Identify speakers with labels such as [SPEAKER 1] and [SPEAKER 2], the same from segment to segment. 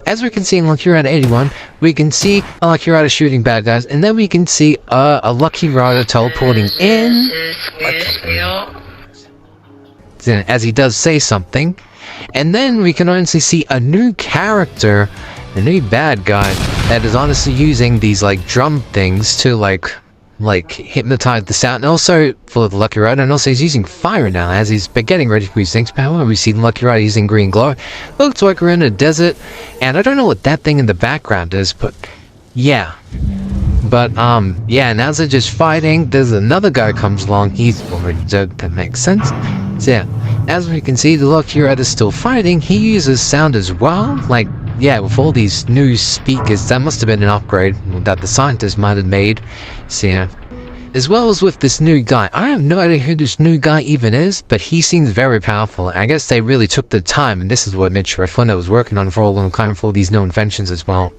[SPEAKER 1] as we can see in Lucky Rider 81, we can see a Lucky Rider shooting bad guys, and then we can see a Lucky Rider teleporting in, as he does say something, and then we can honestly see a new character, a new bad guy, that is honestly using these like drum things to like hypnotize the sound, and also for the Lucky Rider, and also he's using fire now as he's getting ready for his next power. We see the Lucky Rider using green glow. Looks like we're in a desert, and I don't know what that thing in the background is, but yeah. But yeah, and as they're just fighting, there's another guy comes along. He's already dead. That makes sense. So yeah, as we can see, the Lucky Rider's still fighting. He uses sound as well, like, yeah, with all these new speakers. That must have been an upgrade that the scientist might have made. So yeah, as well as with this new guy. I have no idea who this new guy even is, but he seems very powerful. I guess they really took the time, and this is what Mitch Refunda was working on for a long time, for all these new inventions as well.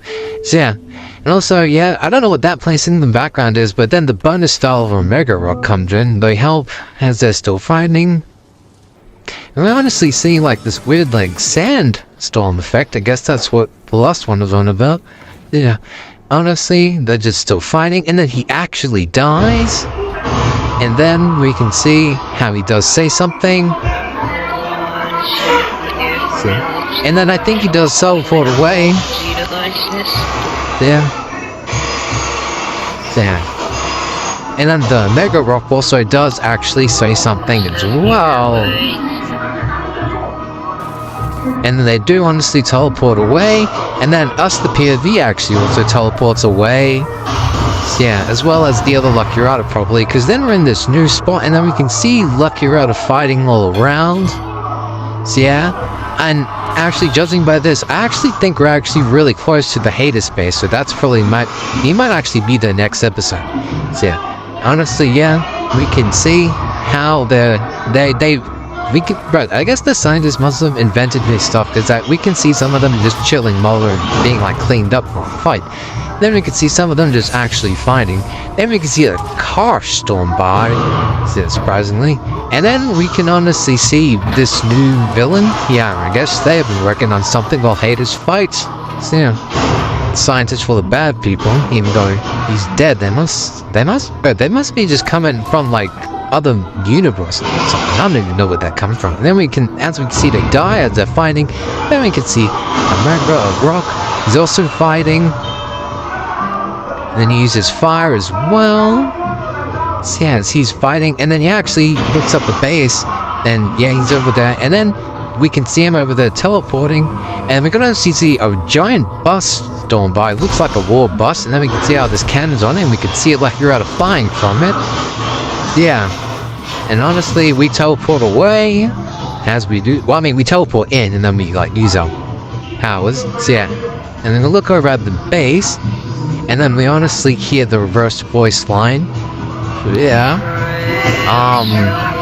[SPEAKER 1] So yeah, and also, yeah, I don't know what that place in the background is, but then the bonus style of Omega Rock comes in. They help as they're still fighting. And we honestly see like this weird like sandstorm effect. I guess that's what the last one was on about. Yeah, honestly, they're just still fighting, and then he actually dies. And then we can see how he does say something. See? And then I think he does teleport away. Yeah. Yeah. And then the Mega Rock also does actually say something as well. And then they do honestly teleport away, and then us, the POV, actually also teleports away. So yeah, as well as the other Lucky Rider probably, because then we're in this new spot, and then we can see Lucky Rider fighting all around. So yeah, and actually judging by this, I actually think we're actually really close to the Hades base, so that's probably he might actually be the next episode. So yeah, honestly, yeah, we can see how I guess the scientists must have invented this stuff, because we can see some of them just chilling while they're being like cleaned up for a fight. Then we can see some of them just actually fighting. Then we can see a car storm by, surprisingly. And then we can honestly see this new villain. Yeah, I guess they have been working on something while Hades fights. So yeah, scientists for the bad people, even though he's dead. They must be just coming from like other universes. I don't even know where that comes from. And then as we can see, they die as they're fighting. Then we can see Omega Rock is also fighting. And then he uses fire as well. So yeah, as he's fighting, and then he actually looks up the base, and yeah, he's over there. And then we can see him over there teleporting, and we're gonna see a giant bus storm by. It looks like a war bus, and then we can see how there's cannons on it, and we can see it like you're out of flying from it. Yeah, and honestly, we teleport away as we do. Well, I mean, we teleport in, and then we like use our powers. So yeah, and then we look over at the base, and then we honestly hear the reverse voice line. So yeah,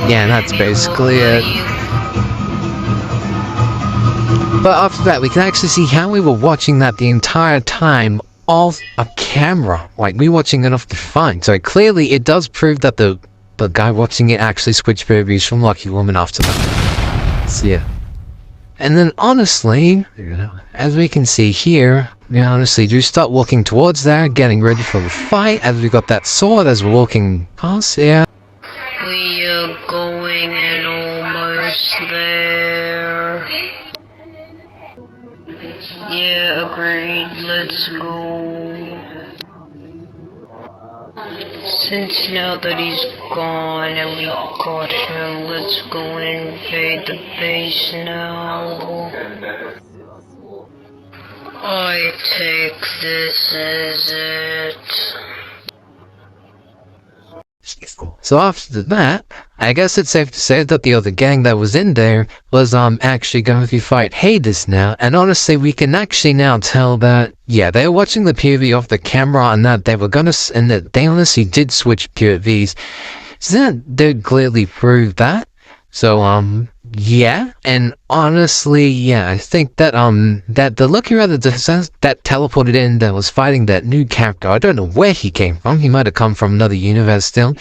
[SPEAKER 1] yeah, and that's basically it. But after that, we can actually see how we were watching that the entire time off a camera. Like, we watching it off the phone. So clearly, it does prove that the guy watching it actually switched POVs from Lucky Woman after that. So yeah. And then honestly, as we can see here, we honestly do start walking towards there, getting ready for the fight, as we got that sword as we're walking past here.
[SPEAKER 2] We are going and almost there. Yeah, agreed, let's go. Since now that he's gone and we got him, let's go and invade the base now. I take this as it.
[SPEAKER 1] So after that, I guess it's safe to say that the other gang that was in there was actually going to fight Hades now, and honestly we can actually now tell that, yeah, they were watching the POV off the camera, and that they were and that they honestly did switch POVs, so that did clearly prove that. So yeah, and honestly, yeah, I think that that the Lucky Rider that teleported in, that was fighting that new character, I don't know where he came from. He might have come from another universe still.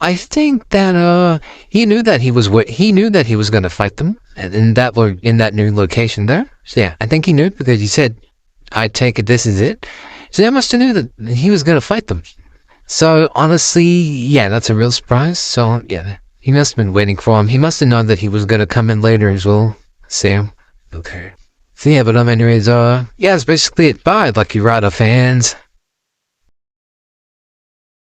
[SPEAKER 1] I think that he knew that he was going to fight them, and in that new location there. So yeah, I think he knew, because he said I take it this is it. So I must have knew that he was gonna fight them. So honestly, yeah, that's a real surprise. So yeah, he must have been waiting for him. He must have known that he was gonna come in later as well. Sam. Okay. So yeah, but anyways, yeah, that's basically it. Bye, Lucky Rider fans.